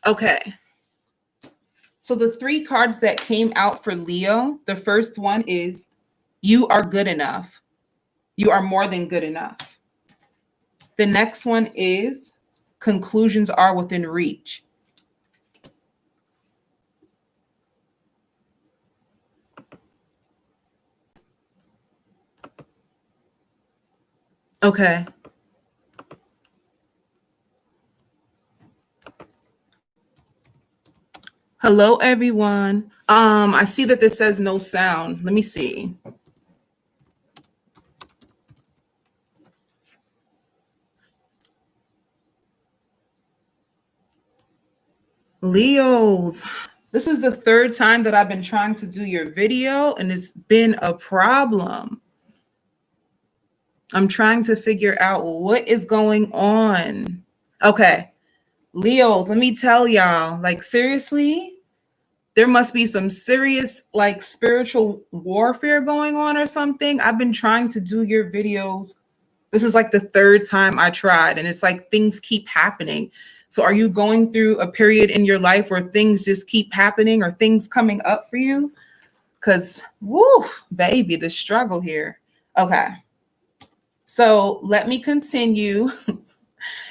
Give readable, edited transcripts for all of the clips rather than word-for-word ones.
Okay. So the 3 cards that came out for Leo, the first one is you are good enough. You are more than good enough. The next one is conclusions are within reach. Okay. Hello, everyone. I see that this says no sound. Let me see. Leos, this is the 3rd time that I've been trying to do your video, and it's been a problem. I'm trying to figure out what is going on. Okay. Leos, let me tell y'all, like, seriously, there must be some serious, like, spiritual warfare going on or something. I've been trying to do your videos. This is like the 3rd time I tried, and it's like things keep happening. So are you going through a period in your life where things just keep happening or things coming up for you? Because, woo, baby, the struggle here. Okay. So let me continue.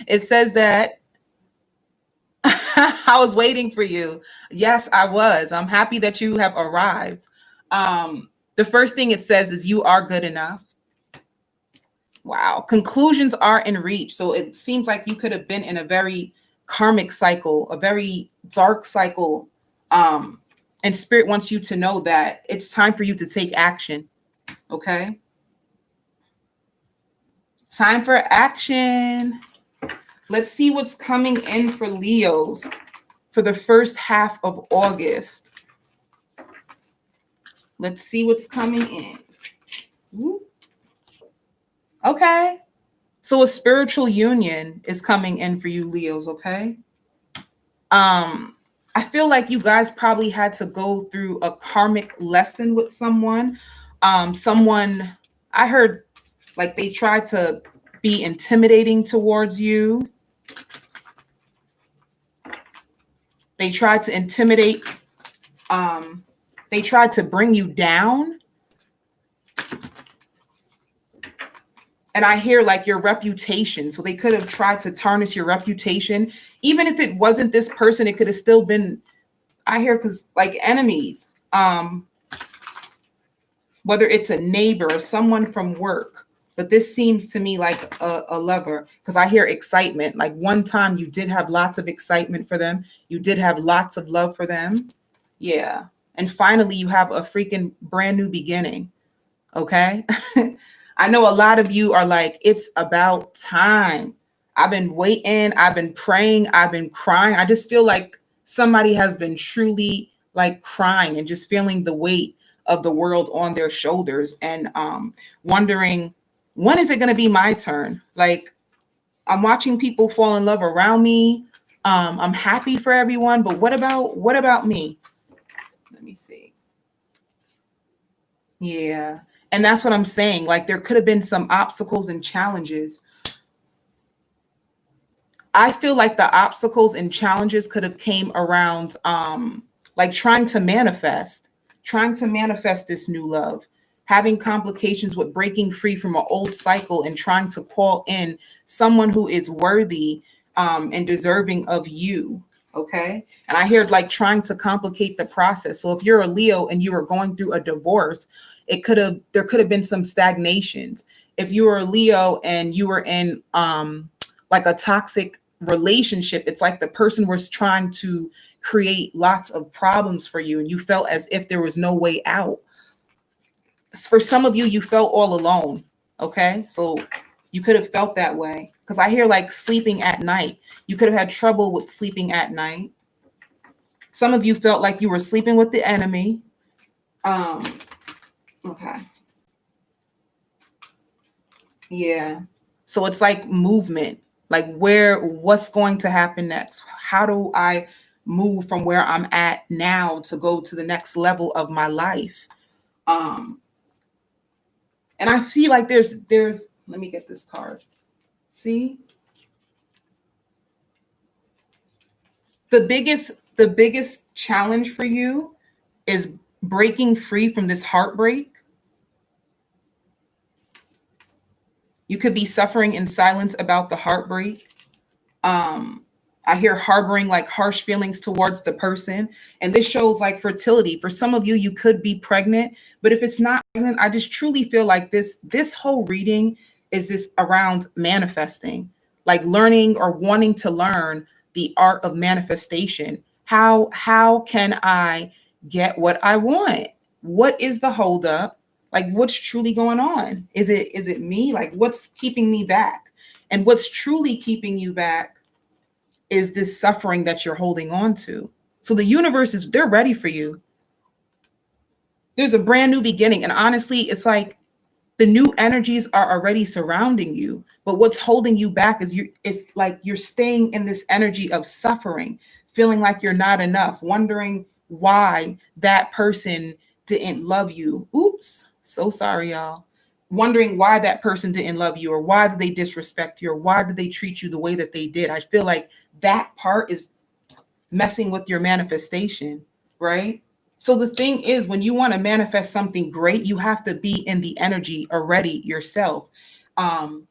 It says that I was waiting for you. Yes, I was. I'm happy that you have arrived. The first thing it says is you are good enough. Wow. Conclusions are in reach. So it seems like you could have been in a very karmic cycle, a very dark cycle. And spirit wants you to know that it's time for you to take action. Okay. Time for action. Let's see what's coming in for Leos for the first half of August. Let's see what's coming in. Woo. Okay. So a spiritual union is coming in for you, Leos, okay? I feel like you guys probably had to go through a karmic lesson with someone. Someone, I heard like they tried to be intimidating towards you. They tried to intimidate. They tried to bring you down. And I hear like your reputation. So they could have tried to tarnish your reputation. Even if it wasn't this person, it could have still been, I hear, because like enemies, whether it's a neighbor or someone from work. But this seems to me like a lover, because I hear excitement. Like one time you did have lots of excitement for them. You did have lots of love for them. Yeah. And finally, you have a freaking brand new beginning. Okay. I know a lot of you are like, it's about time. I've been waiting. I've been praying. I've been crying. I just feel like somebody has been truly like crying and just feeling the weight of the world on their shoulders and wondering, when is it going to be my turn? Like, I'm watching people fall in love around me. I'm happy for everyone, but what about me? Let me see. Yeah. And that's what I'm saying. Like there could have been some obstacles and challenges. I feel like the obstacles and challenges could have came around like trying to manifest this new love, having complications with breaking free from an old cycle and trying to call in someone who is worthy and deserving of you. Okay. And I hear like trying to complicate the process. So if you're a Leo and you are going through a divorce, there could have been some stagnations. If you were a Leo and you were in like a toxic relationship, it's like the person was trying to create lots of problems for you and you felt as if there was no way out. For some of you, you felt all alone. Okay. So you could have felt that way because I hear like sleeping at night. You could have had trouble with sleeping at night. Some of you felt like you were sleeping with the enemy. Okay. Yeah. So it's like movement, like what's going to happen next? How do I move from where I'm at now to go to the next level of my life? And I feel like there's, let me get this card. See? The biggest challenge for you is breaking free from this heartbreak. You could be suffering in silence about the heartbreak. um I hear harboring like harsh feelings towards the person. And this shows like fertility. For some of you, you could be pregnant, but if it's not pregnant, I just truly feel like this whole reading is this around manifesting, like learning or wanting to learn the art of manifestation. How can I get what I want? What is the holdup? Like, what's truly going on? Is it me? Like, what's keeping me back? And what's truly keeping you back is this suffering that you're holding on to. So the universe is, they're ready for you. There's a brand new beginning. And honestly, it's like the new energies are already surrounding you. But what's holding you back is it's like you're staying in this energy of suffering, feeling like you're not enough, wondering why that person didn't love you. Oops. So sorry, y'all. Wondering why that person didn't love you, or why did they disrespect you, or why did they treat you the way that they did. I feel like that part is messing with your manifestation, right? So the thing is, when you want to manifest something great, you have to be in the energy already yourself. Um,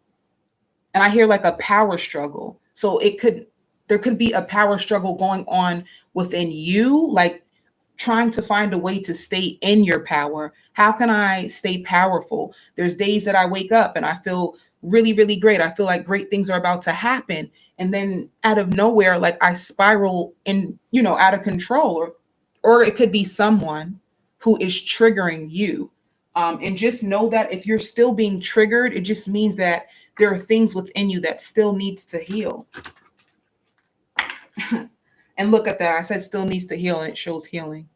and I hear like a power struggle. So there could be a power struggle going on within you, like trying to find a way to stay in your power. How can I stay powerful? There's days that I wake up and I feel really, really great. I feel like great things are about to happen. And then out of nowhere, like I spiral in, out of control. Or it could be someone who is triggering you. And just know that if you're still being triggered, it just means that there are things within you that still needs to heal. And look at that. I said still needs to heal, and it shows healing.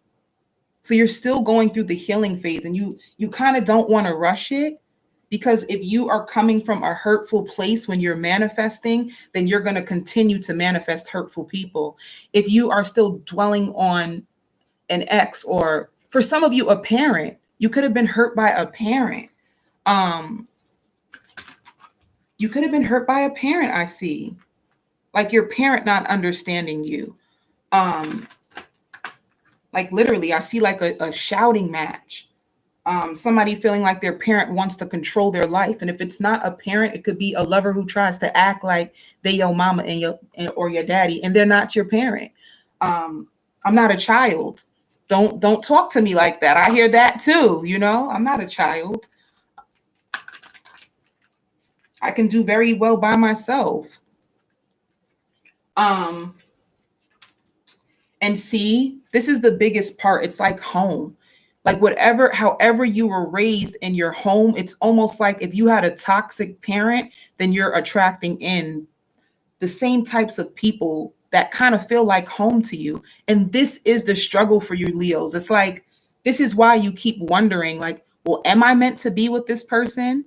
So you're still going through the healing phase, and you kind of don't want to rush it, because if you are coming from a hurtful place when you're manifesting, then you're going to continue to manifest hurtful people. If you are still dwelling on an ex, or for some of you, a parent, you could have been hurt by a parent. You could have been hurt by a parent, I see. Like your parent not understanding you. Like literally, I see like a shouting match. Somebody feeling like their parent wants to control their life. And if it's not a parent, it could be a lover who tries to act like they your mama or your daddy, and they're not your parent. I'm not a child. Don't talk to me like that. I hear that too. I'm not a child. I can do very well by myself. And see, this is the biggest part. It's like home. Like however you were raised in your home, it's almost like if you had a toxic parent, then you're attracting in the same types of people that kind of feel like home to you. And this is the struggle for you, Leos. It's like, this is why you keep wondering, like, well, am I meant to be with this person?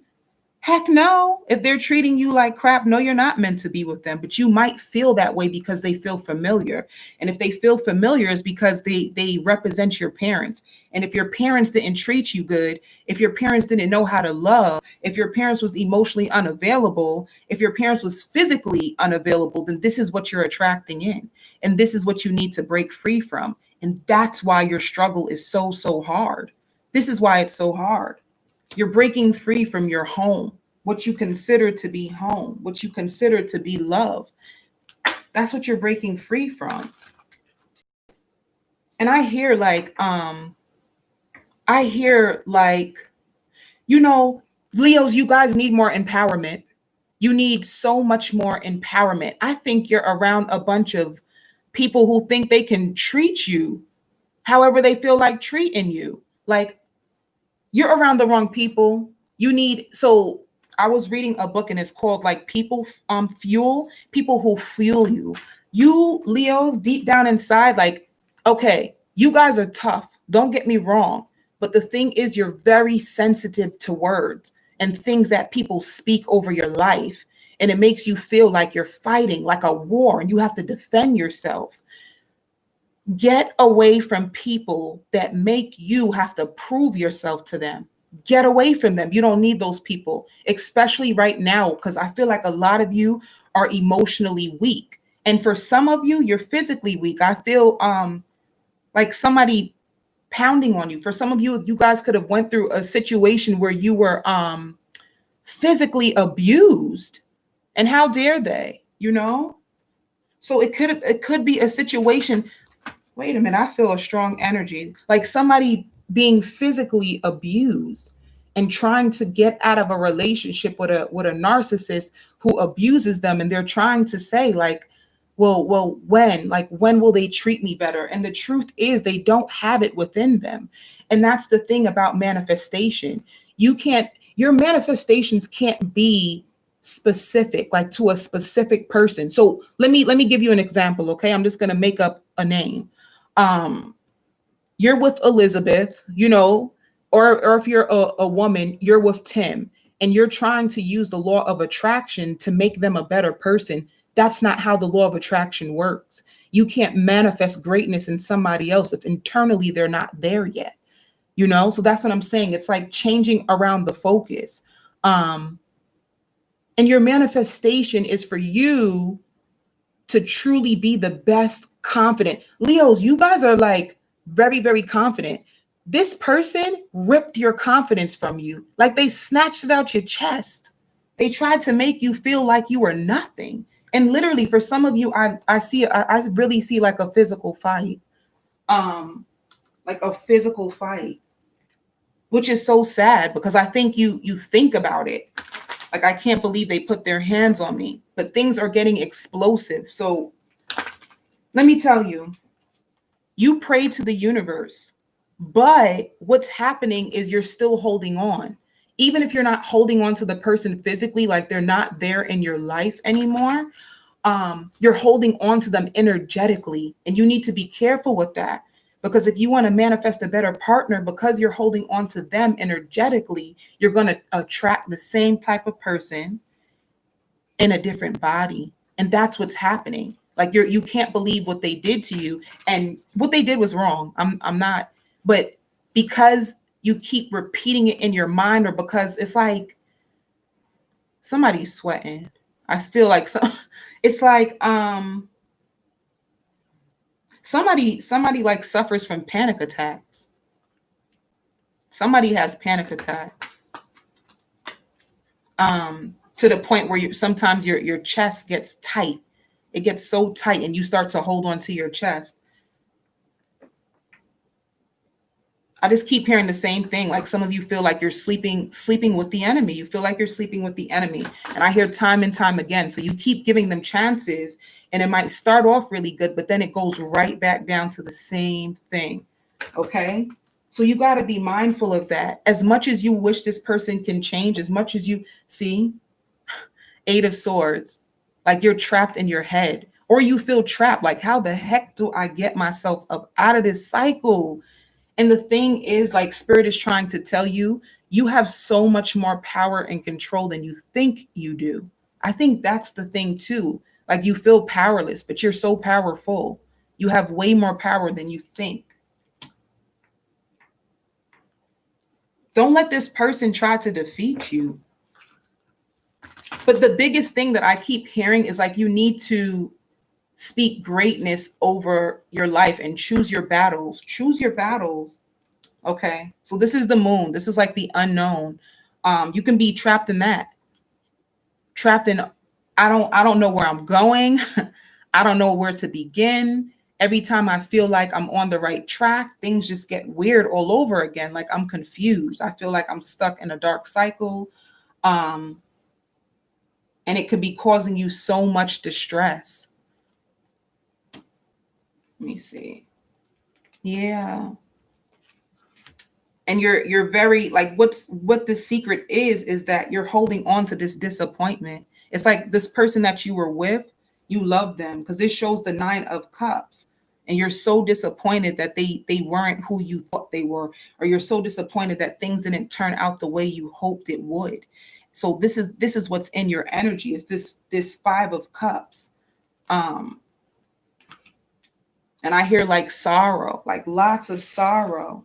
Heck no. If they're treating you like crap, no, you're not meant to be with them. But you might feel that way because they feel familiar. And if they feel familiar, it's because they represent your parents. And if your parents didn't treat you good, if your parents didn't know how to love, if your parents was emotionally unavailable, if your parents was physically unavailable, then this is what you're attracting in. And this is what you need to break free from. And that's why your struggle is so, so hard. This is why it's so hard. You're breaking free from your home, what you consider to be home, what you consider to be love. That's what you're breaking free from. And I hear Leos, you guys need more empowerment. You need so much more empowerment. I think you're around a bunch of people who think they can treat you however they feel like treating you. Like, you're around the wrong people. So I was reading a book, and it's called like people who fuel you. You Leos, deep down inside, like, okay, you guys are tough. Don't get me wrong. But the thing is, you're very sensitive to words and things that people speak over your life. And it makes you feel like you're fighting like a war and you have to defend yourself. Get away from people that make you have to prove yourself to them. Get away from them. You don't need those people, especially right now, because I feel like a lot of you are emotionally weak. And for some of you, you're physically weak. I feel like somebody pounding on you. For some of you, you guys could have went through a situation where you were physically abused. And how dare they, you know? So it could be a situation. Wait a minute, I feel a strong energy. Like somebody being physically abused and trying to get out of a relationship with a narcissist who abuses them, and they're trying to say like, well, when will they treat me better? And the truth is they don't have it within them. And that's the thing about manifestation. Your manifestations can't be specific, like to a specific person. So let me give you an example, okay? I'm just going to make up a name. um you're with Elizabeth, or if you're a woman, you're with Tim, and you're trying to use the law of attraction to make them a better person. That's not how the law of attraction works. You can't manifest greatness in somebody else if internally they're not there yet. So that's what I'm saying. It's like changing around the focus. um and your manifestation is for you to truly be the best confident. Leos, you guys are like very, very confident. This person ripped your confidence from you. Like they snatched it out your chest. They tried to make you feel like you were nothing. And literally for some of you, I really see like a physical fight. Like a physical fight, which is so sad because I think you think about it. Like, I can't believe they put their hands on me, but things are getting explosive. So let me tell you, you pray to the universe, but what's happening is you're still holding on. Even if you're not holding on to the person physically, like they're not there in your life anymore, you're holding on to them energetically. And you need to be careful with that. Because if you want to manifest a better partner, because you're holding on to them energetically, you're going to attract the same type of person in a different body. And that's what's happening. Like you can't believe what they did to you. And what they did was wrong. I'm not, but because you keep repeating it in your mind, or because it's like somebody's sweating. I feel like it's like somebody like suffers from panic attacks. Somebody has panic attacks. To the point where sometimes your chest gets tight. It gets so tight and you start to hold on to your chest. I just keep hearing the same thing. Like some of you feel like you're sleeping with the enemy. You feel like you're sleeping with the enemy. And I hear time and time again. So you keep giving them chances, and it might start off really good, but then it goes right back down to the same thing. Okay? So you got to be mindful of that. As much as you wish this person can change, as much as you see, Eight of Swords, like you're trapped in your head, or you feel trapped. Like, how the heck do I get myself up out of this cycle? And the thing is, like, Spirit is trying to tell you, you have so much more power and control than you think you do. I think that's the thing too. Like, you feel powerless, but you're so powerful. You have way more power than you think. Don't let this person try to defeat you. But the biggest thing that I keep hearing is like, you need to speak greatness over your life and choose your battles. Choose your battles. Okay. So this is the moon. This is like the unknown. You can be trapped in that. Trapped in, I don't know where I'm going. I don't know where to begin. Every time I feel like I'm on the right track, things just get weird all over again. Like I'm confused. I feel like I'm stuck in a dark cycle. And it could be causing you so much distress. Let me see. Yeah. And you're very like, what the secret is that you're holding on to this disappointment. It's like this person that you were with, you love them, because this shows the 9 of Cups, and you're so disappointed that they weren't who you thought they were, or you're so disappointed that things didn't turn out the way you hoped it would. So this is what's in your energy, is this 5 of Cups. And I hear like sorrow, like lots of sorrow.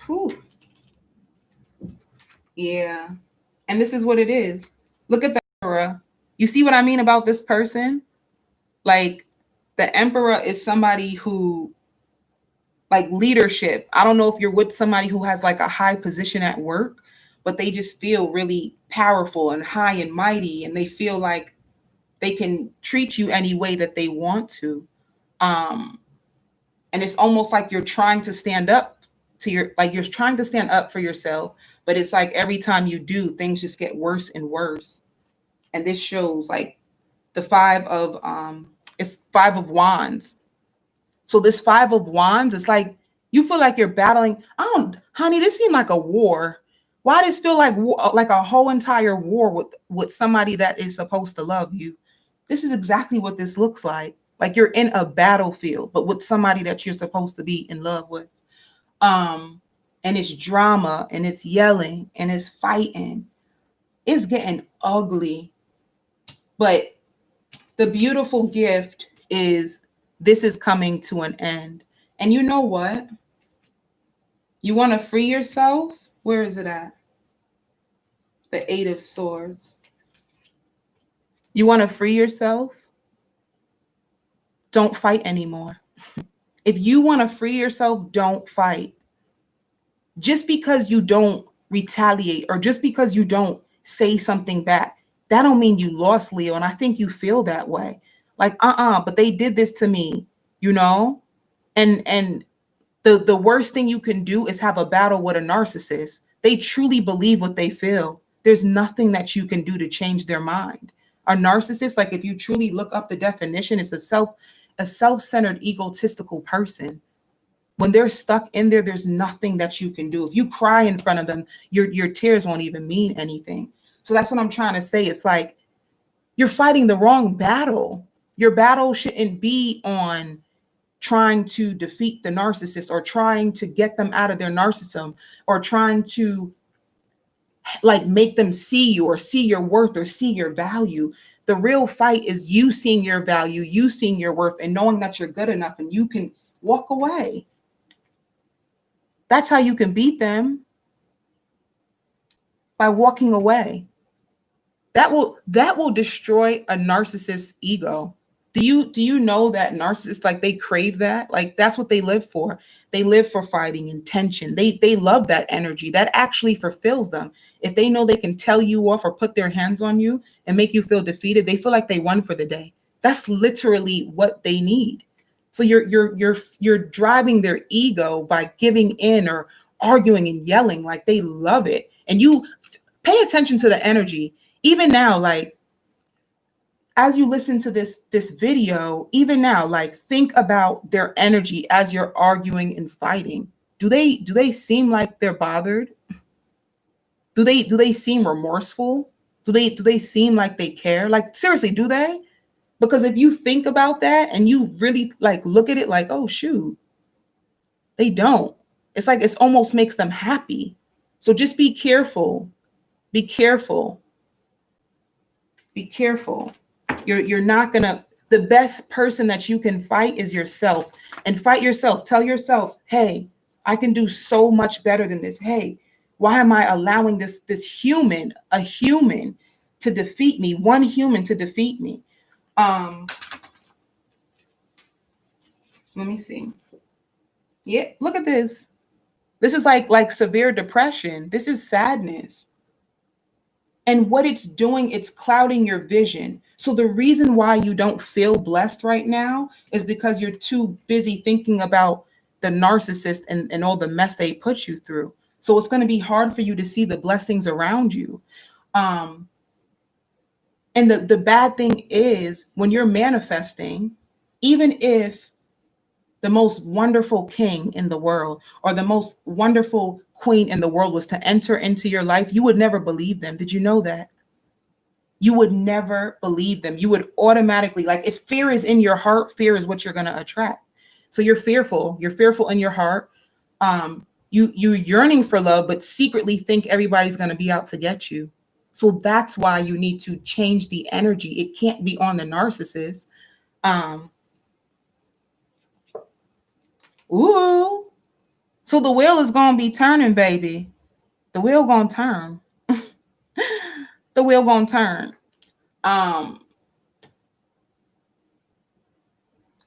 Whew. Yeah. And this is what it is. Look at that, Aura. You see what I mean about this person? Like, the Emperor is somebody who, like, leadership. I don't know if you're with somebody who has like a high position at work, but they just feel really powerful and high and mighty, and they feel like they can treat you any way that they want to. Um, and it's almost like you're trying to stand up to your, like, you're trying to stand up for yourself, but it's like every time you do, things just get worse and worse. And this shows like the it's 5 of wands. So this 5 of wands, it's like you feel like you're battling. I don't, honey, this seemed like a war. Why does this feel like like a whole entire war with somebody that is supposed to love you? This is exactly what this looks like. Like you're in a battlefield, but with somebody that you're supposed to be in love with. Um, and it's drama and it's yelling and it's fighting. It's getting ugly. But the beautiful gift is this is coming to an end. And you know what? You want to free yourself? Where is it at? The 8 of Swords. You want to free yourself? Don't fight anymore. If you want to free yourself, don't fight. Just because you don't retaliate or just because you don't say something back, that don't mean you lost, Leo. And I think you feel that way. Like, but they did this to me, you know? And the worst thing you can do is have a battle with a narcissist. They truly believe what they feel. There's nothing that you can do to change their mind. A narcissist, like if you truly look up the definition, it's a self-centered, egotistical person. When they're stuck in there, there's nothing that you can do. If you cry in front of them, your tears won't even mean anything. So that's what I'm trying to say. It's like you're fighting the wrong battle. Your battle shouldn't be on trying to defeat the narcissist or trying to get them out of their narcissism or trying to like make them see you or see your worth or see your value. The real fight is you seeing your value, you seeing your worth, and knowing that you're good enough and you can walk away. That's how you can beat them, by walking away. That will destroy a narcissist's ego. Do you know that narcissists, like, they crave that? Like, that's what they live for. They live for fighting and tension. They love that energy. That actually fulfills them. If they know they can tell you off or put their hands on you and make you feel defeated, they feel like they won for the day. That's literally what they need. So you're driving their ego by giving in or arguing and yelling. Like, they love it. And you pay attention to the energy. Even now, like, as you listen to this video, even now, like, think about their energy as you're arguing and fighting. Do they seem like they're bothered? Do they seem remorseful? Do they seem like they care? Like, seriously, do they? Because if you think about that and you really like look at it like, oh shoot, they don't. It's like it almost makes them happy. So just be careful. Be careful. Be careful. You're not gonna, the best person that you can fight is yourself. And fight yourself. Tell yourself, hey, I can do so much better than this. Hey, why am I allowing this human, a human, to defeat me? One human to defeat me. Let me see. Yeah, look at this. This is like severe depression. This is sadness. And what it's doing, it's clouding your vision. So the reason why you don't feel blessed right now is because you're too busy thinking about the narcissist and all the mess they put you through. So it's going to be hard for you to see the blessings around you. And the bad thing is when you're manifesting, even if the most wonderful king in the world or the most wonderful queen in the world was to enter into your life, you would never believe them. Did you know that? You would never believe them. You would automatically, like, if fear is in your heart, fear is what you're going to attract. So you're fearful. You're fearful in your heart. You're yearning for love, but secretly think everybody's going to be out to get you. So that's why you need to change the energy. It can't be on the narcissist. Ooh. So the wheel is going to be turning, baby. The wheel going to turn. The wheel going to turn. Um,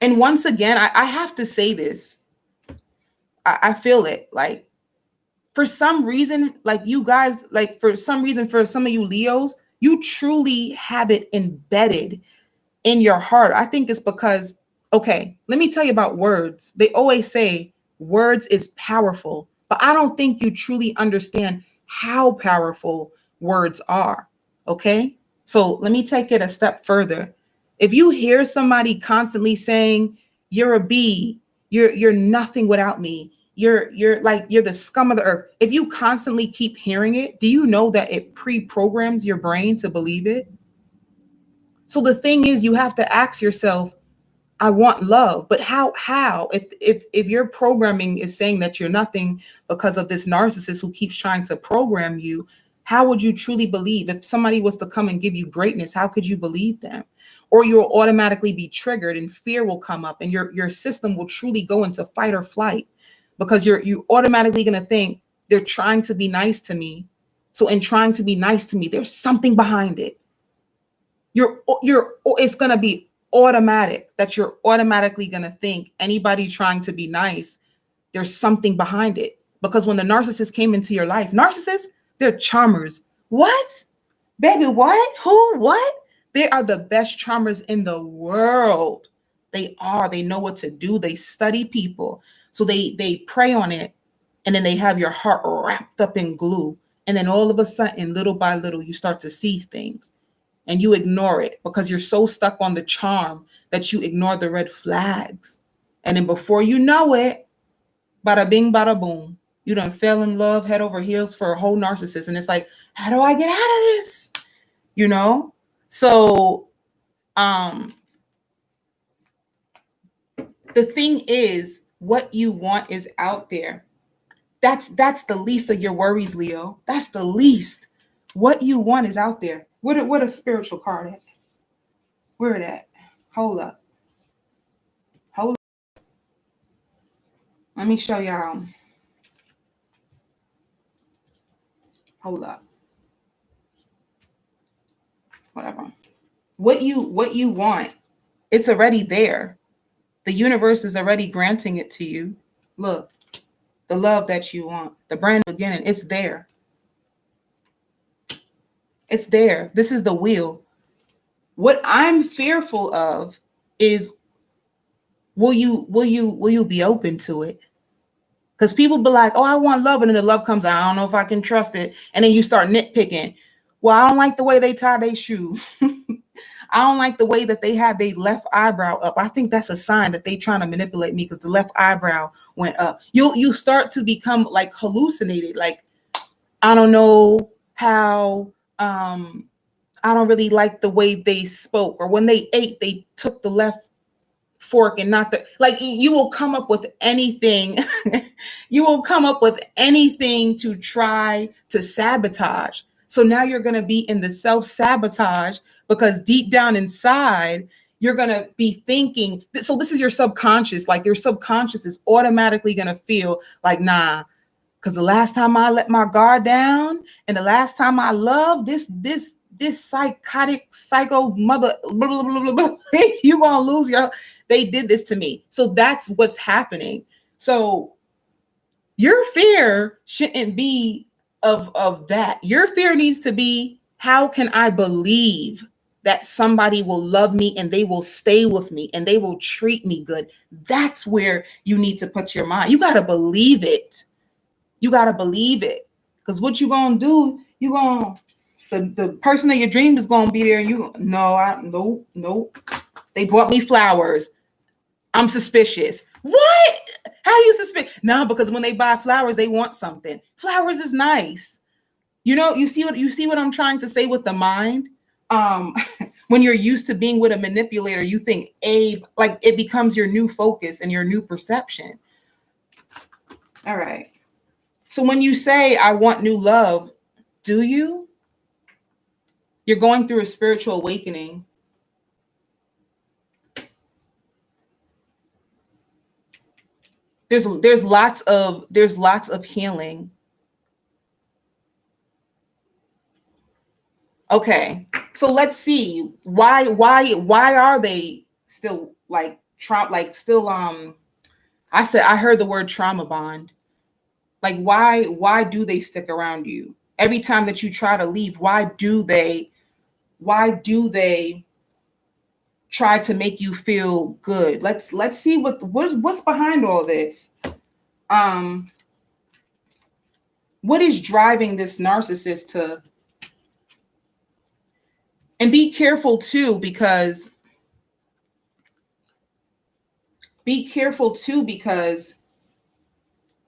and once again, I have to say this. I feel it. Like, for some reason, like you guys, like for some reason, for some of you Leos, you truly have it embedded in your heart. I think it's because, okay, let me tell you about words. They always say words is powerful, but I don't think you truly understand how powerful words are. Okay. So let me take it a step further. If you hear somebody constantly saying, you're a bee, you're nothing without me, you're the scum of the earth. If you constantly keep hearing it, do you know that it pre-programs your brain to believe it? So the thing is, you have to ask yourself, I want love, but how if your programming is saying that you're nothing because of this narcissist who keeps trying to program you, how would you truly believe? If somebody was to come and give you greatness, how could you believe them? Or you'll automatically be triggered and fear will come up and your system will truly go into fight or flight because you automatically going to think they're trying to be nice to me. So in trying to be nice to me, there's something behind it. You're it's going to be automatic that you're automatically going to think anybody trying to be nice, there's something behind it. Because when the narcissist came into your life, narcissists, they're charmers. What? Baby, what? Who? What? They are the best charmers in the world. They are. They know what to do. They study people. So they prey on it, and then they have your heart wrapped up in glue. And then all of a sudden, little by little, you start to see things and you ignore it because you're so stuck on the charm that you ignore the red flags. And then before you know it, bada bing, bada boom, you done fell in love head over heels for a whole narcissist. And it's like, how do I get out of this? You know? So the thing is, what you want is out there. That's the least of your worries, Leo. That's the least. What you want is out there. What a spiritual card at? Where it at? Hold up. Hold up. Let me show y'all. Hold up. Whatever. What you want, it's already there. The universe is already granting it to you. Look, the love that you want, the brand new beginning, it's there. It's there. This is the wheel. What I'm fearful of is will you be open to it? Because people be like, oh, I want love, and then the love comes, I don't know if I can trust it. And then you start nitpicking. Well, I don't like the way they tie their shoe. I don't like the way that they had their left eyebrow up. I think that's a sign that they trying to manipulate me because the left eyebrow went up. You start to become like hallucinated. Like, I don't know how, I don't really like the way they spoke, or when they ate, they took the left fork and not the, like, you will come up with anything. You will come up with anything to try to sabotage. So now you're going to be in the self-sabotage because deep down inside, you're going to be thinking, so this is your subconscious, like your subconscious is automatically going to feel like, nah, because the last time I let my guard down and the last time I loved this psychotic psycho mother, blah, blah, blah, blah, blah, you gonna lose your, they did this to me. So that's what's happening. So your fear shouldn't be of that. Your fear needs to be, how can I believe that somebody will love me and they will stay with me and they will treat me good? That's where you need to put your mind. You got to believe it. You got to believe it. Because what you going to do, you going to, the person of your dream is going to be there. And you, nope. They brought me flowers. I'm suspicious. What? How you suspicious? No, because when they buy flowers, they want something. Flowers is nice. You know, you see what I'm trying to say with the mind? When you're used to being with a manipulator, you think, Abe, like it becomes your new focus and your new perception. All right. So when you say, I want new love, do you? You're going through a spiritual awakening. There's lots of healing. Okay. So let's see why are they still like trauma, like still I heard the word trauma bond. Like why do they stick around you? Every time that you try to leave, why do they try to make you feel good? Let's see what's behind all this. Um what is driving this narcissist to, and be careful too because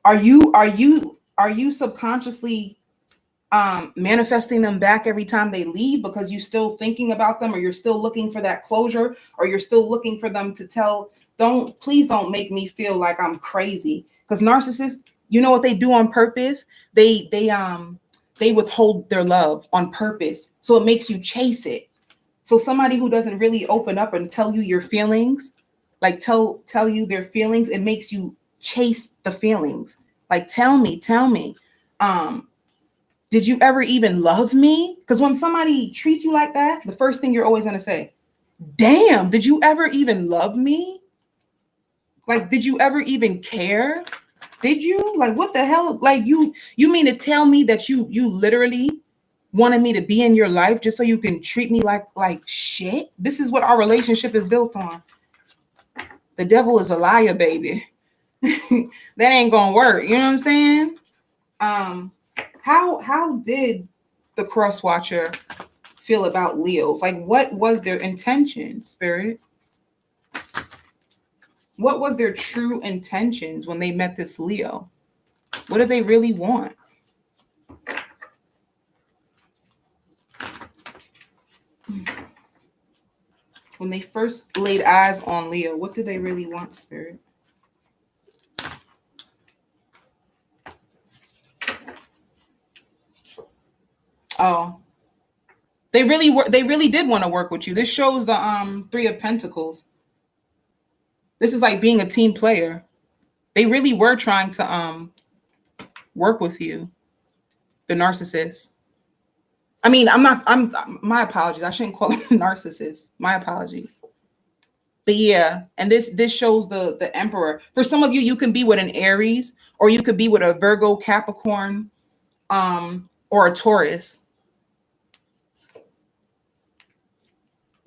are you subconsciously manifesting them back every time they leave because you're still thinking about them, or you're still looking for that closure, or you're still looking for them to tell, please don't make me feel like I'm crazy. Because narcissists, you know what they do on purpose? They withhold their love on purpose, so it makes you chase it. So somebody who doesn't really open up and tell you your feelings, like tell you their feelings, it makes you chase the feelings. Like tell me. Um, did you ever even love me? Because when somebody treats you like that, the first thing you're always gonna say, damn, did you ever even love me? Like, did you ever even care? Did you? Like, what the hell? Like, you mean to tell me that you literally wanted me to be in your life just so you can treat me like shit? This is what our relationship is built on. The devil is a liar, baby. That ain't gonna work. You know what I'm saying? How did the cross watcher feel about Leos? Like, what was their intention, Spirit? What was their true intentions when they met this Leo? What did they really want? When they first laid eyes on Leo, what did they really want, Spirit? Oh, they really did want to work with you. This shows the Three of Pentacles. This is like being a team player. They really were trying to work with you, the narcissist. I mean, I'm my apologies. I shouldn't call them a narcissist. My apologies. But yeah, and this shows the Emperor. For some of you, you can be with an Aries, or you could be with a Virgo, Capricorn, or a Taurus.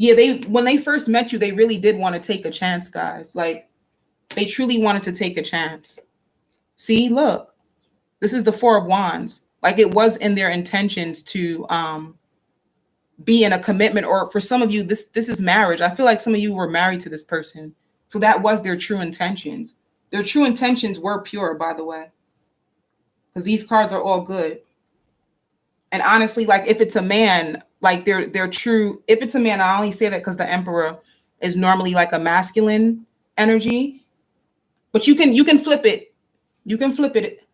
Yeah, when they first met you, they really did want to take a chance, guys. Like, they truly wanted to take a chance. See, look, this is the Four of Wands. Like, it was in their intentions to be in a commitment, or for some of you, this is marriage. I feel like some of you were married to this person. So that was their true intentions. Their true intentions were pure, by the way, because these cards are all good. And honestly, like, if it's a man, like they're true. If it's a man, I only say that because the Emperor is normally like a masculine energy. But you can flip it. You can flip it.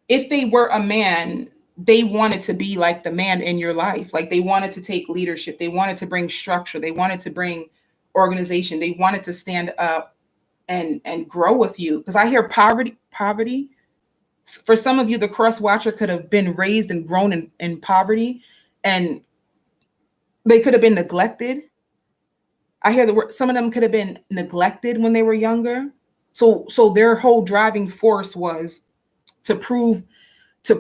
If they were a man, they wanted to be like the man in your life. Like, they wanted to take leadership. They wanted to bring structure. They wanted to bring organization. They wanted to stand up and grow with you. Because I hear poverty. For some of you, the cross watcher could have been raised and grown in poverty, and they could have been neglected. I hear the word, some of them could have been neglected when they were younger. So their whole driving force was to prove their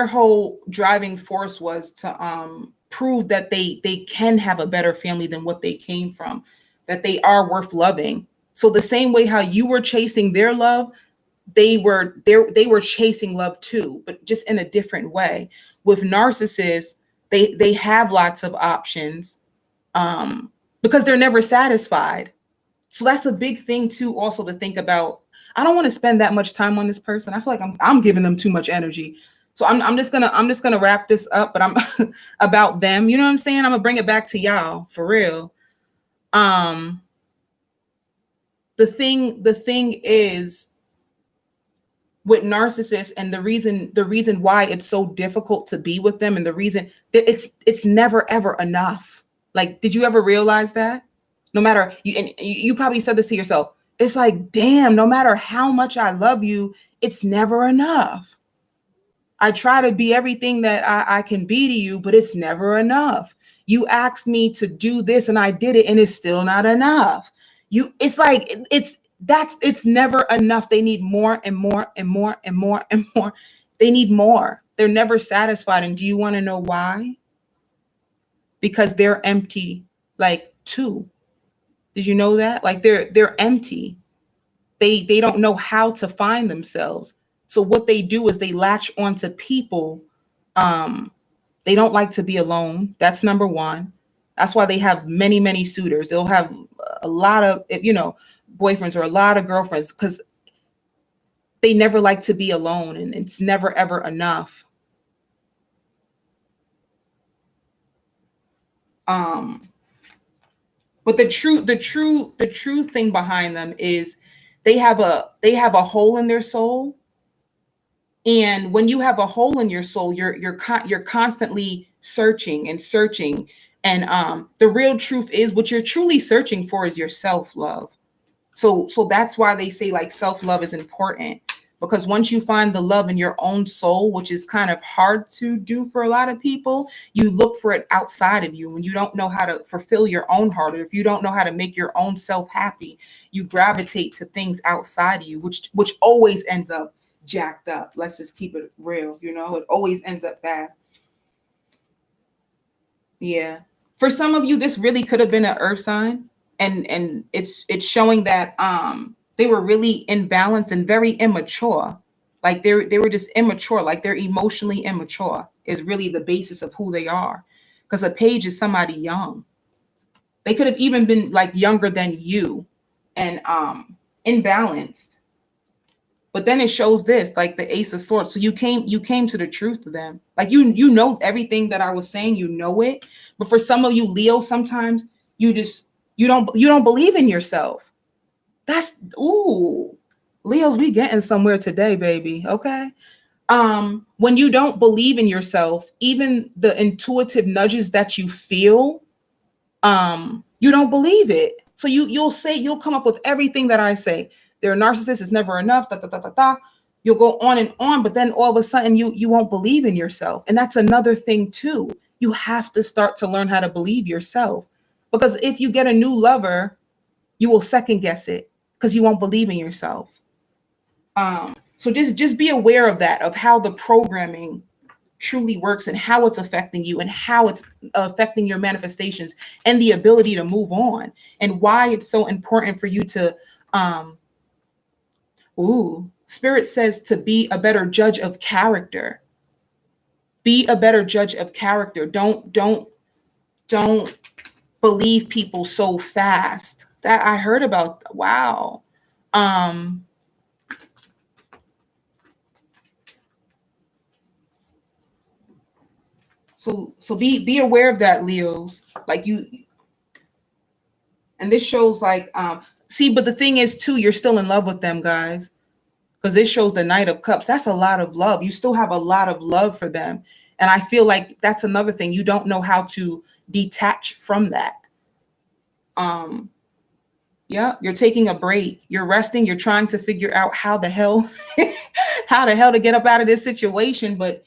whole driving force was to prove that they can have a better family than what they came from, that they are worth loving. So the same way how you were chasing their love, they were chasing love too, but just in a different way. With narcissists, they have lots of options because they're never satisfied. So that's a big thing too, also to think about. I don't want to spend that much time on this person. I feel like I'm giving them too much energy. So I'm just gonna wrap this up, but I'm about them. You know what I'm saying? I'm gonna bring it back to y'all for real. The thing is with narcissists, and the reason why it's so difficult to be with them, and the reason that it's never ever enough. Like, did you ever realize that? No matter you, and you probably said this to yourself, It's like, damn, no matter how much I love you, it's never enough. I try to be everything that I can be to you, but it's never enough. You asked me to do this and I did it and it's still not enough. It's like, it's never enough. They need more and more and more and more and more. They need more. They're never satisfied. And do you want to know why? Because they're empty, like too. Did you know that? Like they're empty. They don't know how to find themselves. So what they do is they latch onto people. Um, they don't like to be alone. That's number one. That's why they have many, many suitors. They'll have a lot of, boyfriends or a lot of girlfriends because they never like to be alone and it's never ever enough. Um, but the true thing behind them is they have a hole in their soul. And when you have a hole in your soul, you're constantly searching and searching. And the real truth is what you're truly searching for is your self-love. So that's why they say like self-love is important, because once you find the love in your own soul, which is kind of hard to do for a lot of people, you look for it outside of you. When you don't know how to fulfill your own heart, or if you don't know how to make your own self happy, you gravitate to things outside of you, which always ends up jacked up. Let's just keep it real, it always ends up bad. Yeah. For some of you, this really could have been an earth sign. And it's showing that they were really imbalanced and very immature. Like they were just immature, like they're emotionally immature is really the basis of who they are. Because a page is somebody young. They could have even been like younger than you and imbalanced. But then it shows this, like the Ace of Swords. So you came to the truth to them. Like you know everything that I was saying, you know it. But for some of you Leo, sometimes you just you don't believe in yourself. That's ooh. Leos, we getting somewhere today, baby. Okay. When you don't believe in yourself, even the intuitive nudges that you feel, you don't believe it. So you'll come up with everything that I say. They're a narcissist, it's never enough, da, da, da, da, da. You'll go on and on, but then all of a sudden you won't believe in yourself. And that's another thing too. You have to start to learn how to believe yourself. Because if you get a new lover, you will second guess it because you won't believe in yourself. So just be aware of that, of how the programming truly works and how it's affecting you and how it's affecting your manifestations and the ability to move on, and why it's so important for you to spirit says to be a better judge of character. Be a better judge of character. Don't believe people so fast. That I heard about. Wow. So be aware of that, Leos. Like you, and this shows like see, but the thing is too, you're still in love with them, guys. Because this shows the Knight of Cups. That's a lot of love. You still have a lot of love for them. And I feel like that's another thing. You don't know how to detach from that. Yeah, you're taking a break. You're resting. You're trying to figure out how the hell to get up out of this situation, but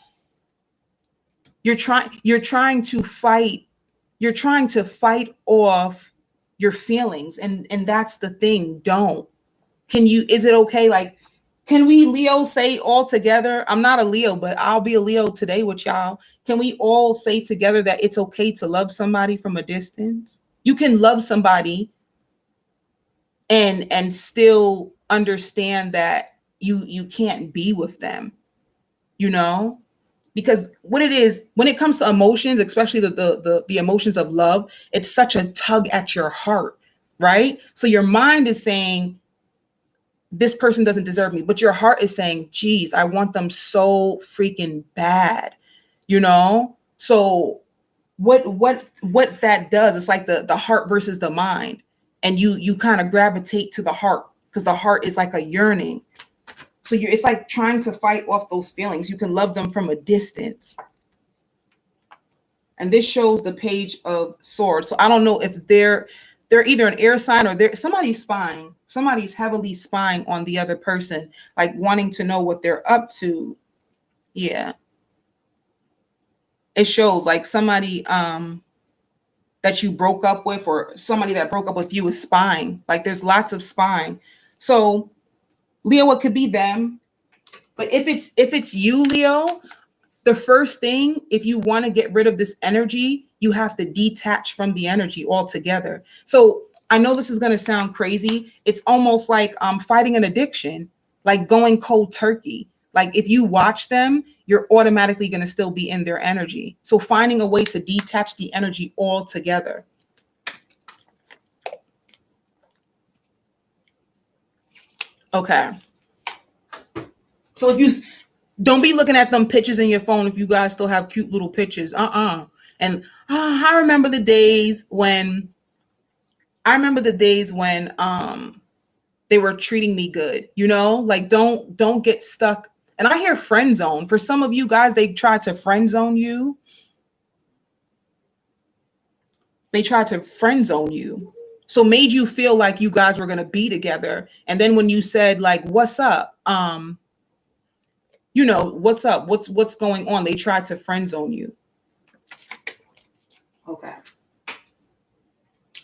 you're trying to fight. You're trying to fight off your feelings, and that's the thing. Don't. Is it okay? Like, can we Leo say all together? I'm not a Leo, but I'll be a Leo today with y'all. Can we all say together that it's okay to love somebody from a distance? You can love somebody and still understand that you can't be with them, because what it is when it comes to emotions, especially the emotions of love, it's such a tug at your heart, right? So your mind is saying, this person doesn't deserve me, but your heart is saying, geez, I want them so freaking bad, So what that does, it's like the heart versus the mind, and you kind of gravitate to the heart because the heart is like a yearning. So it's like trying to fight off those feelings. You can love them from a distance. And this shows the Page of Swords. So I don't know if they're either an air sign or they're somebody's spying. Somebody's heavily spying on the other person, like wanting to know what they're up to. Yeah. It shows like somebody that you broke up with or somebody that broke up with you is spying. Like there's lots of spying. So Leo, it could be them. But if it's you, Leo, the first thing, if you want to get rid of this energy, you have to detach from the energy altogether. So I know this is going to sound crazy. It's almost like fighting an addiction, like going cold turkey. Like if you watch them, you're automatically going to still be in their energy. So finding a way to detach the energy altogether. Okay. So if you don't be looking at them pictures in your phone if you guys still have cute little pictures. And I remember the days when they were treating me good, you know? Like don't get stuck. And I hear friend zone. For some of you guys, they try to friend zone you. They tried to friend zone you. So made you feel like you guys were going to be together. And then when you said like, what's up? You know, what's up? What's going on? They tried to friend zone you. Okay.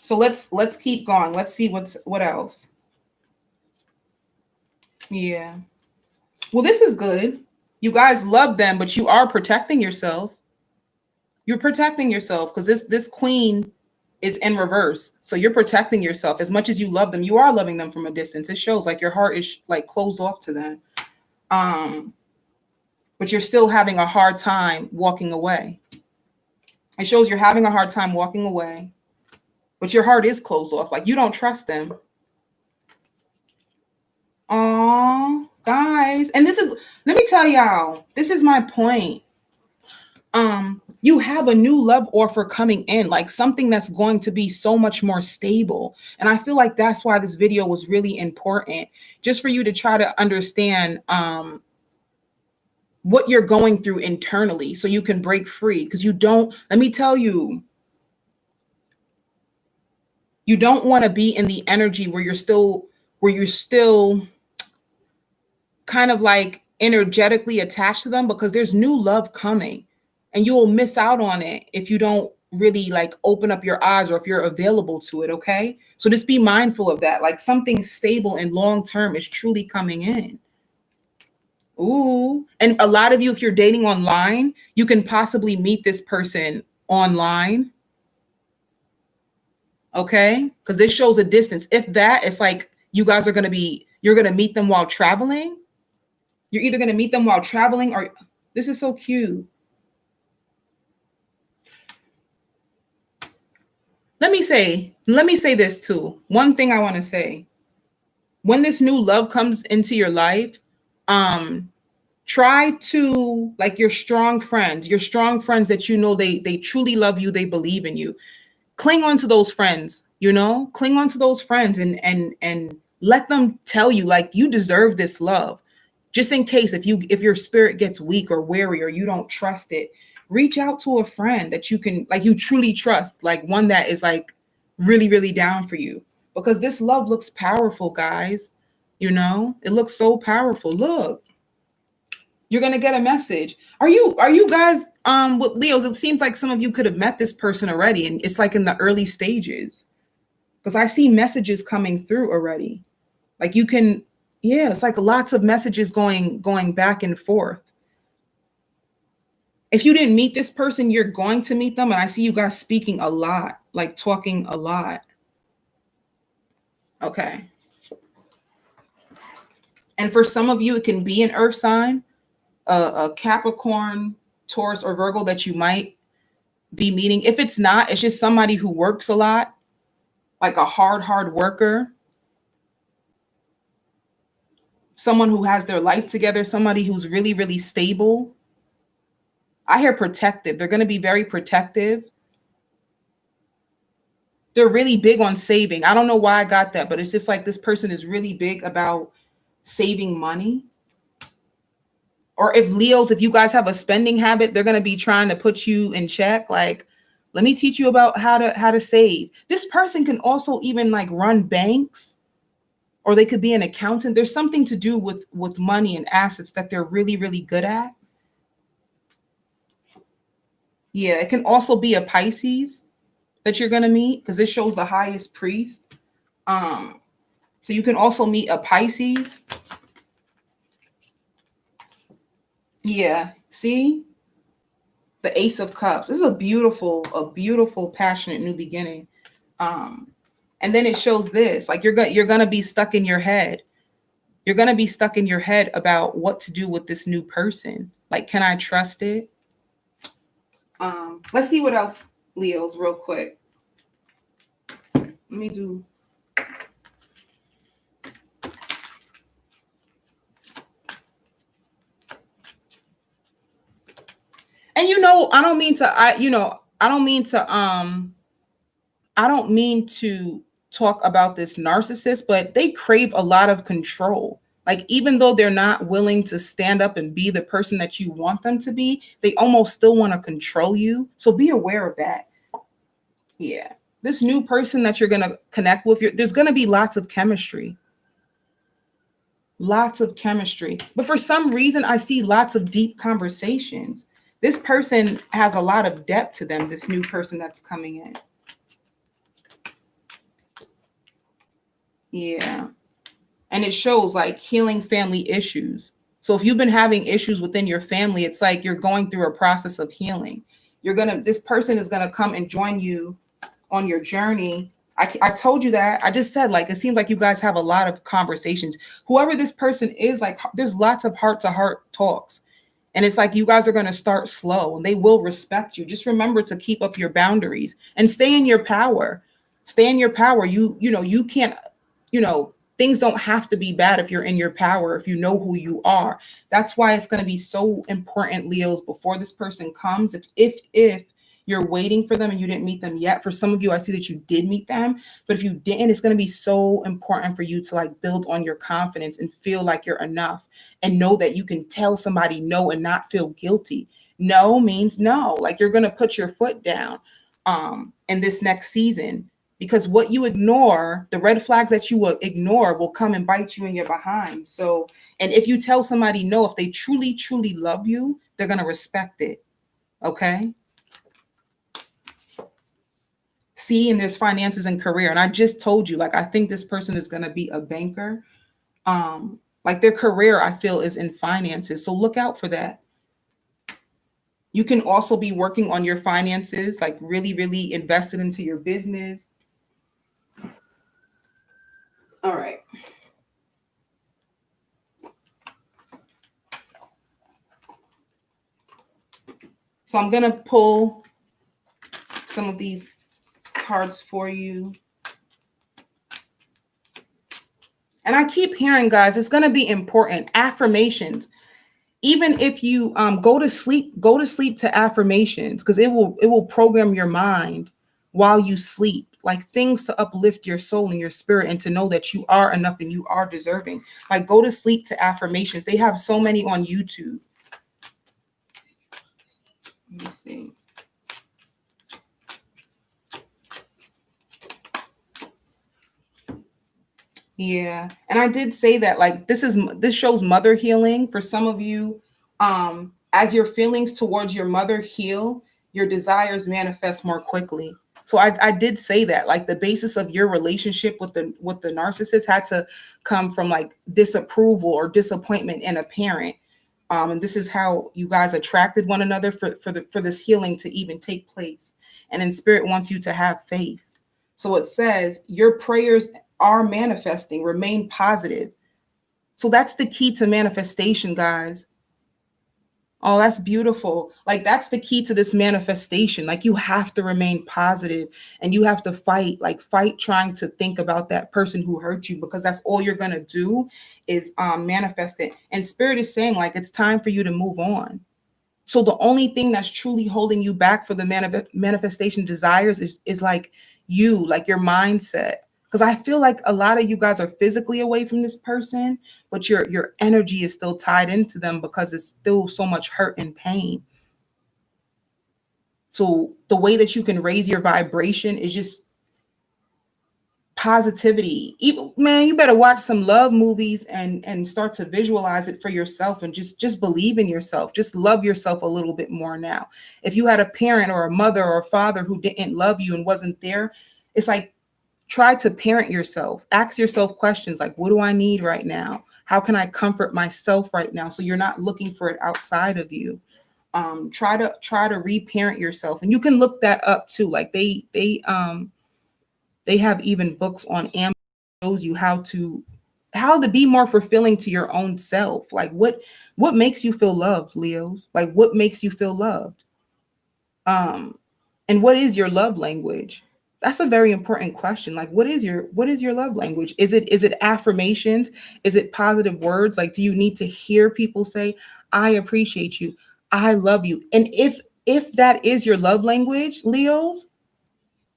So let's keep going. Let's see what else. Yeah. Well, this is good. You guys love them, but you are protecting yourself. You're protecting yourself because this queen is in reverse. So you're protecting yourself as much as you love them. You are loving them from a distance. It shows like your heart is like closed off to them. But you're still having a hard time walking away. It shows you're having a hard time walking away, but your heart is closed off. Like you don't trust them. Oh, guys. And let me tell y'all, this is my point. You have a new love offer coming in, like something that's going to be so much more stable. And I feel like that's why this video was really important, just for you to try to understand what you're going through internally so you can break free. Because let me tell you, you don't want to be in the energy where you're still kind of like energetically attached to them, because there's new love coming and you will miss out on it if you don't really like open up your eyes or if you're available to it. Okay. So just be mindful of that. Like something stable and long-term is truly coming in. Ooh. And a lot of you, if you're dating online, you can possibly meet this person online. Okay. Because this shows a distance. If that, it's like you're going to meet them while traveling. You're either going to meet them while traveling or this is so cute. Let me say this too. One thing I want to say, when this new love comes into your life, try to, like, your strong friends that you know they truly love you, they believe in you. Cling on to those friends, you know, cling on to those friends and let them tell you like you deserve this love. Just in case if your spirit gets weak or weary or you don't trust it, reach out to a friend that you can, like, you truly trust, like one that is like really, really down for you. Because this love looks powerful, guys. You know, it looks so powerful. Look, you're gonna get a message. Are you guys with Leos? It seems like some of you could have met this person already, and it's like in the early stages. Because I see messages coming through already. Like you can, yeah, it's like lots of messages going back and forth. If you didn't meet this person, you're going to meet them. And I see you guys speaking a lot, like talking a lot. Okay. And for some of you, it can be an earth sign, a Capricorn, Taurus, or Virgo that you might be meeting. If it's not, it's just somebody who works a lot, like a hard worker. Someone who has their life together, somebody who's really, really stable. I hear protective. They're going to be very protective. They're really big on saving. I don't know why I got that, but it's just like this person is really big about saving money. Or if Leos, if you guys have a spending habit, they're going to be trying to put you in check. Like Let me teach you about how to save. This person can also even like run banks, or they could be an accountant. There's something to do with money and assets that they're really, really good at. Yeah, it can also be a Pisces that you're gonna meet, because this shows the highest priest. Um, so you can also meet a Pisces. Yeah, see? The Ace of Cups. This is a beautiful, passionate new beginning. Um, and then it shows this, like you're gonna be stuck in your head. You're gonna be stuck in your head about what to do with this new person. Like, can I trust it? Let's see what else, Leos, real quick. Let me do. And I don't mean to. I don't mean to. I don't mean to talk about this narcissist, but they crave a lot of control. Like, even though they're not willing to stand up and be the person that you want them to be, they almost still want to control you. So be aware of that. Yeah. This new person that you're going to connect with, there's going to be lots of chemistry. Lots of chemistry. But for some reason, I see lots of deep conversations. This person has a lot of depth to them, this new person that's coming in. Yeah. And it shows like healing family issues. So if you've been having issues within your family, it's like you're going through a process of healing. This person is going to come and join you on your journey. I told you that. I just said, like, it seems like you guys have a lot of conversations. Whoever this person is, like, there's lots of heart to heart talks. And it's like you guys are going to start slow and they will respect you. Just remember to keep up your boundaries and stay in your power. Stay in your power. You can't, things don't have to be bad if you're in your power, if you know who you are. That's why it's going to be so important, Leos, before this person comes. If you're waiting for them and you didn't meet them yet, for some of you, I see that you did meet them, but if you didn't, it's going to be so important for you to like build on your confidence and feel like you're enough, and know that you can tell somebody no and not feel guilty. No means no. Like, you're going to put your foot down in this next season, because what you ignore, the red flags that you will ignore, will come and bite you in your behind. So, and if you tell somebody no, if they truly, truly love you, they're going to respect it. Okay. See, and there's finances and career. And I just told you, like, I think this person is going to be a banker. Like, their career, I feel, is in finances. So look out for that. You can also be working on your finances, like really, really invested into your business. All right. So I'm going to pull some of these cards for you. And I keep hearing, guys, it's going to be important. Affirmations. Even if you go to sleep to affirmations, because it will program your mind while you sleep, like things to uplift your soul and your spirit, and to know that you are enough and you are deserving. Like, go to sleep to affirmations. They have so many on YouTube. Let me see. Yeah. And I did say that, like, this shows mother healing for some of you. As your feelings towards your mother heal, your desires manifest more quickly. So I did say that, like, the basis of your relationship with the narcissist had to come from like disapproval or disappointment in a parent. And this is how you guys attracted one another for this healing to even take place. And then spirit wants you to have faith. So it says your prayers are manifesting. Remain positive. So that's the key to manifestation, guys. Oh, that's beautiful. Like, that's the key to this manifestation. Like, you have to remain positive, and you have to fight trying to think about that person who hurt you, because that's all you're going to do is manifest it. And spirit is saying, like, it's time for you to move on. So the only thing that's truly holding you back for the manifestation desires is like like your mindset. Because I feel like a lot of you guys are physically away from this person, but your energy is still tied into them because it's still so much hurt and pain. So the way that you can raise your vibration is just positivity. Even, man, you better watch some love movies and start to visualize it for yourself, and just believe in yourself. Just love yourself a little bit more now. If you had a parent or a mother or a father who didn't love you and wasn't there, it's like, try to parent yourself. Ask yourself questions like, what do I need right now? How can I comfort myself right now? So you're not looking for it outside of you. Try to reparent yourself, and you can look that up too. Like they have even books on Amazon that shows you how to be more fulfilling to your own self. Like what makes you feel loved, Leos? Like what makes you feel loved? Um, and what is your love language? That's a very important question. Like what is your love language? Is it affirmations? Is it positive words? Like do you need to hear people say, I appreciate you, I love you? And if that is your love language, Leos,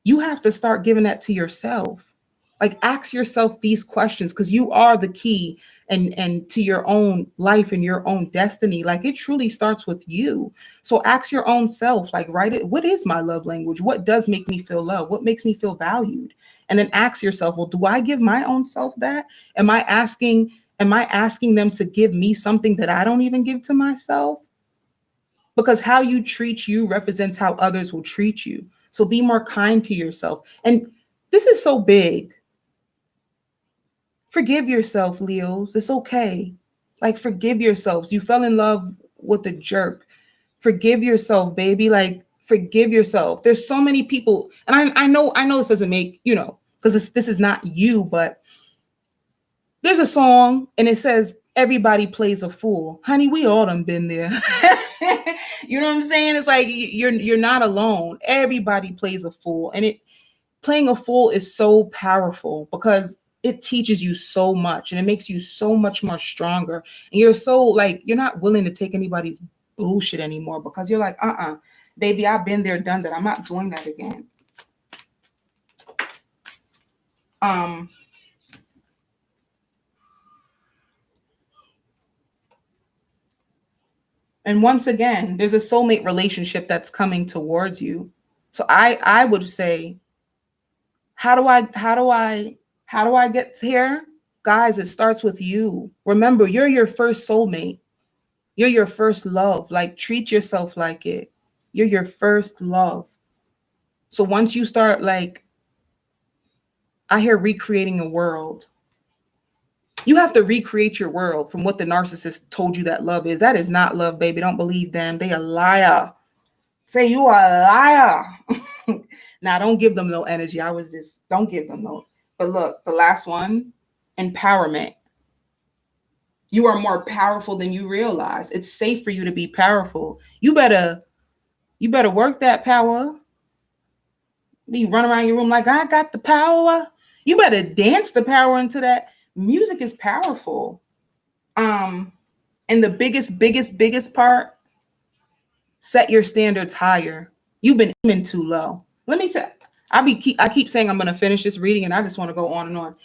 you have to start giving that to yourself. Like ask yourself these questions, because you are the key and to your own life and your own destiny. Like it truly starts with you. So ask your own self, like write it, what is my love language? What does make me feel loved? What makes me feel valued? And then ask yourself, well, do I give my own self that? Am I asking them to give me something that I don't even give to myself? Because how you treat you represents how others will treat you. So be more kind to yourself. And this is so big. Forgive yourself, Leos. It's okay. Like, forgive yourselves. You fell in love with a jerk. Forgive yourself, baby. Like, forgive yourself. There's so many people, and I know this doesn't make, because this is not you, but there's a song and it says, everybody plays a fool. Honey, we all done been there. You know what I'm saying? It's like you're not alone. Everybody plays a fool. And playing a fool is so powerful because it teaches you so much and it makes you so much more stronger. And you're so like, you're not willing to take anybody's bullshit anymore because you're like, baby, I've been there, done that. I'm not doing that again. And once again, there's a soulmate relationship that's coming towards you. So I would say, how do I get here? Guys, it starts with you. Remember, you're your first soulmate. You're your first love. Like, treat yourself like it. You're your first love. So once you start, like, I hear recreating a world. You have to recreate your world from what the narcissist told you that love is. That is not love, baby. Don't believe them. They a liar. Say you are a liar. Now, don't give them no energy. Don't give them no. But look, the last one, empowerment. You are more powerful than you realize. It's safe for you to be powerful. You better work that power. Be run around your room like, I got the power. You better dance the power into that. Music is powerful. And the biggest part, set your standards higher. You've been aiming too low. Let me tell. I keep saying I'm going to finish this reading, and I just want to go on and on.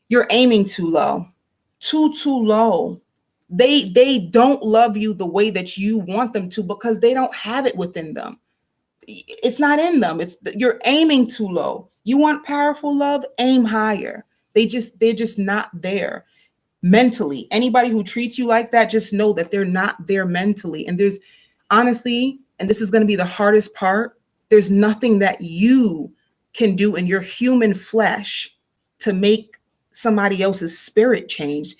You're aiming too low, too low. They don't love you the way that you want them to because they don't have it within them. It's not in them. You're aiming too low. You want powerful love? Aim higher. They're just not there mentally. Anybody who treats you like that, just know that they're not there mentally. And there's honestly, and this is going to be the hardest part, there's nothing that you can do in your human flesh to make somebody else's spirit change.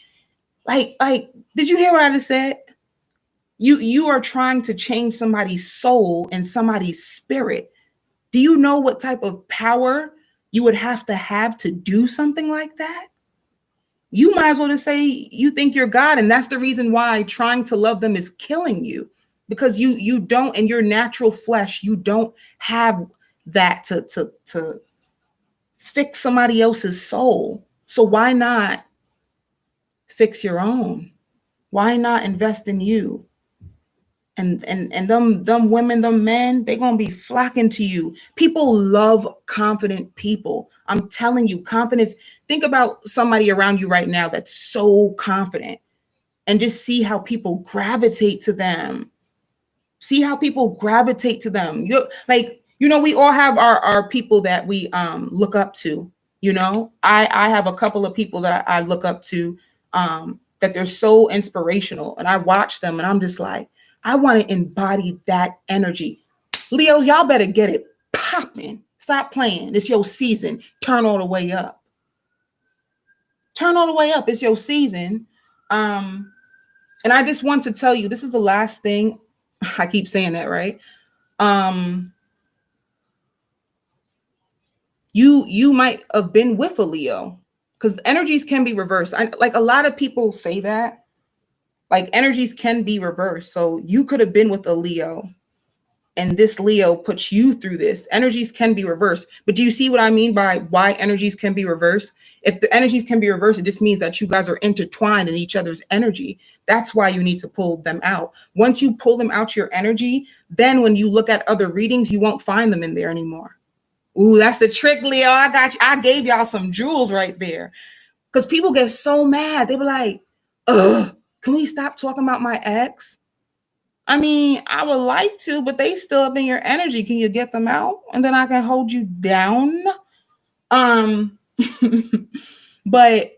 Like, did you hear what I just said? You are trying to change somebody's soul and somebody's spirit. Do you know what type of power you would have to do something like that? You might as well just say you think you're God, and that's the reason why trying to love them is killing you, because you don't, in your natural flesh, you don't have that to fix somebody else's soul. So why not fix your own? Why not invest in you? And them women, them men, they're gonna be flocking to you. People love confident people. I'm telling you, confidence. Think about somebody around you right now that's so confident, and just see how people gravitate to them. See how people gravitate to them. You like, we all have our people that we look up to. I have a couple of people that I look up to, that they're so inspirational, and I watch them and I'm just like, I want to embody that energy. Leos, y'all better get it popping. Stop playing. It's your season. Turn all the way up. Turn all the way up. It's your season. And I just want to tell you, this is the last thing. I keep saying that, right? You might have been with a Leo, because energies can be reversed. Like a lot of people say that, like energies can be reversed. So you could have been with a Leo, and this Leo puts you through this. Energies can be reversed. But do you see what I mean by why energies can be reversed? If the energies can be reversed, it just means that you guys are intertwined in each other's energy. That's why you need to pull them out. Once you pull them out your energy, then when you look at other readings, you won't find them in there anymore. Ooh, that's the trick, Leo. I got you. I gave y'all some jewels right there. Because people get so mad. They be like, ugh, can we stop talking about my ex? I mean, I would like to, but they still up in your energy. Can you get them out? And then I can hold you down. But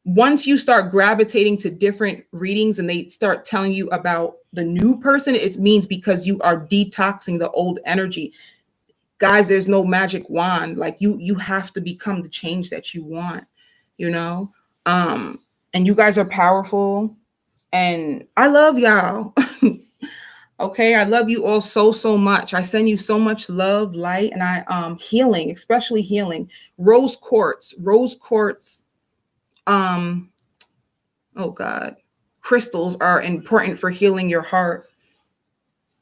once you start gravitating to different readings and they start telling you about the new person, it means because you are detoxing the old energy. Guys, there's no magic wand. Like you have to become the change that you want, and you guys are powerful, and I love y'all. Okay, I love you all so much. I send you so much love, light, and I healing, especially healing. Rose quartz, oh God, crystals are important for healing your heart.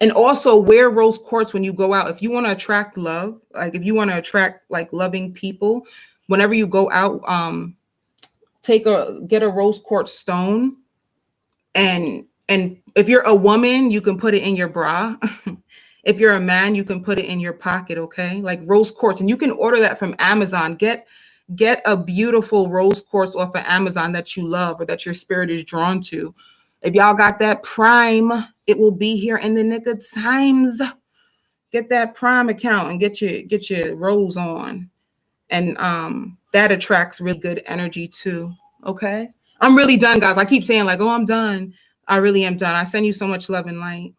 And also wear rose quartz when you go out. If you want to attract love, like if you want to attract like loving people, whenever you go out, get a rose quartz stone, and if you're a woman, you can put it in your bra. If you're a man, you can put it in your pocket, okay? Like rose quartz. And you can order that from Amazon. Get a beautiful rose quartz off of Amazon that you love or that your spirit is drawn to. If y'all got that Prime, it will be here in the nick of times. Get that Prime account and get your rose on. And that attracts really good energy too, okay? I'm really done, guys. I keep saying like, oh, I'm done. I really am done. I send you so much love and light.